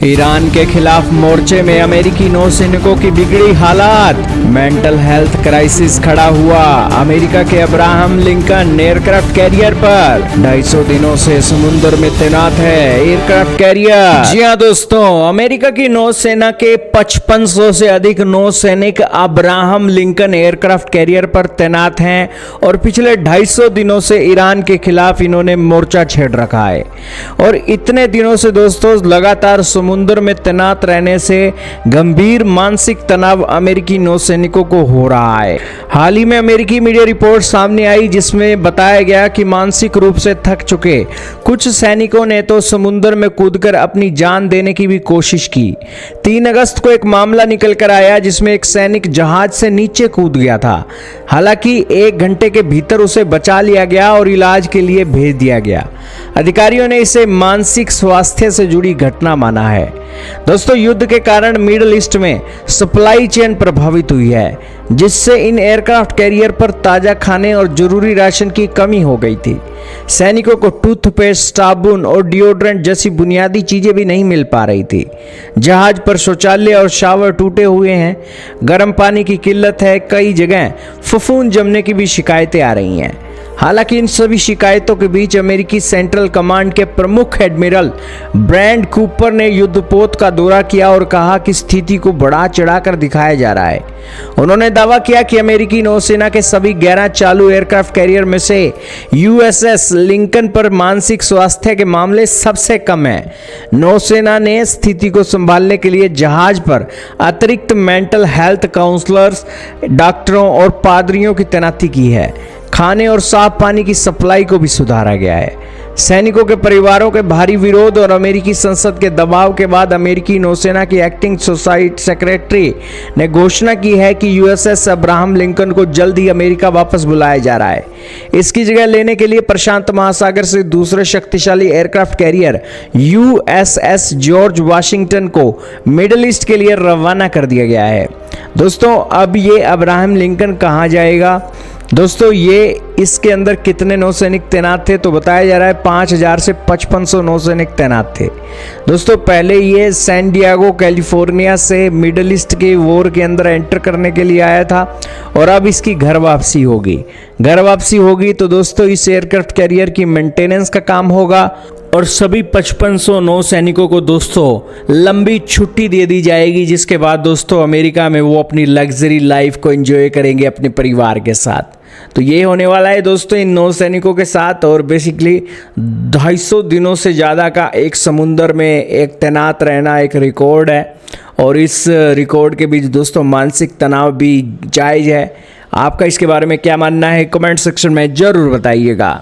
Iran के खिलाफ मोर्चे में अमेरिकी नौसैनिकों की बिगड़ी हालात। मेंटल हेल्थ क्राइसिस खड़ा हुआ। अमेरिका के अब्राहम लिंकन एयरक्राफ्ट कैरियर पर 250 दिनों से समुद्र में तैनात है एयरक्राफ्ट कैरियर। जी हाँ दोस्तों, अमेरिका की नौसेना के 5500 से अधिक नौसैनिक अब्राहम लिंकन एयरक्राफ्ट कैरियर पर तैनात हैं और पिछले 250 दिनों से ईरान के खिलाफ इन्होंने मोर्चा छेड़ रखा है। और इतने दिनों से दोस्तों लगातार समुद्र में तैनात रहने से गंभीर मानसिक तनाव अमेरिकी नौसैनिकों को हो रहा है। हाल ही में अमेरिकी मीडिया रिपोर्ट सामने आई जिसमें बताया गया कि मानसिक रूप से थक चुके कुछ सैनिकों ने तो समुद्र में कूदकर अपनी जान देने की भी कोशिश की। 3 अगस्त को एक मामला निकल कर आया जिसमें एक सैनिक जहाज से नीचे कूद गया था। हालांकि 1 घंटे के भीतर उसे बचा लिया गया और इलाज के लिए भेज दिया गया। अधिकारियों ने इसे मानसिक स्वास्थ्य से जुड़ी घटना माना है। दोस्तों, युद्ध के कारण मिडिल ईस्ट में सप्लाई चेन प्रभावित हुई है, जिससे इन एयरक्राफ्ट कैरियर पर ताजा खाने और जरूरी राशन की कमी हो गई थी। सैनिकों को टूथपेस्ट, साबुन और डिओड्रेंट जैसी बुनियादी चीजें भी नहीं मिल पा रही थी। जहाज पर शौचालय और शावर टूटे हुए हैं, गर्म पानी की किल्लत है, कई जगह फफूंद जमने की भी शिकायतें आ रही हैं। हालांकि इन सभी शिकायतों के बीच अमेरिकी सेंट्रल कमांड के प्रमुख एडमिरल ब्रैंड कूपर ने युद्धपोत का दौरा किया और कहा कि स्थिति को बढ़ा चढ़ाकर दिखाया जा रहा है। उन्होंने दावा किया कि अमेरिकी नौसेना के सभी 11 चालू एयरक्राफ्ट कैरियर में से यूएसएस लिंकन पर मानसिक स्वास्थ्य के मामले सबसे कम हैं। नौसेना ने स्थिति को संभालने के लिए जहाज पर अतिरिक्त मेंटल हेल्थ काउंसलर्स, डॉक्टरों और पादरियों की तैनाती की है। खाने और साफ पानी की सप्लाई को भी सुधारा गया है। सैनिकों के परिवारों के भारी विरोध और अमेरिकी संसद के दबाव के बाद अमेरिकी नौसेना की एक्टिंग सोसाइटी सेक्रेटरी ने घोषणा की है कि यूएसएस अब्राहम लिंकन को जल्द ही अमेरिका वापस बुलाया जा रहा है। इसकी जगह लेने के लिए प्रशांत महासागर से दूसरे शक्तिशाली aircraft carrier USS George Washington को मिडिल ईस्ट के लिए रवाना कर दिया गया है। दोस्तों, अब ये अब्राहम लिंकन कहाँ जाएगा? दोस्तों, ये इसके अंदर कितने नौसैनिक तैनात थे तो बताया जा रहा है 5000 से 5500 नौसैनिक तैनात थे। दोस्तों, पहले ये सैन डिएगो कैलिफोर्निया से मिडिल ईस्ट के वॉर के अंदर एंटर करने के लिए आया था और अब इसकी घर वापसी होगी। घर वापसी होगी तो दोस्तों इस एयरक्राफ्ट कैरियर की मेंटेनेंस का काम होगा और सभी 5500 नौसैनिकों को दोस्तों लंबी छुट्टी दे दी जाएगी, जिसके बाद दोस्तों अमेरिका में वो अपनी लग्जरी लाइफ को एंजॉय करेंगे अपने परिवार के साथ। तो ये होने वाला है दोस्तों इन नौसैनिकों के साथ। और बेसिकली 250 दिनों से ज़्यादा का एक समुंदर में एक तैनात रहना एक रिकॉर्ड है और इस रिकॉर्ड के बीच दोस्तों मानसिक तनाव भी जायज़ है। आपका इसके बारे में क्या मानना है कमेंट सेक्शन में ज़रूर बताइएगा।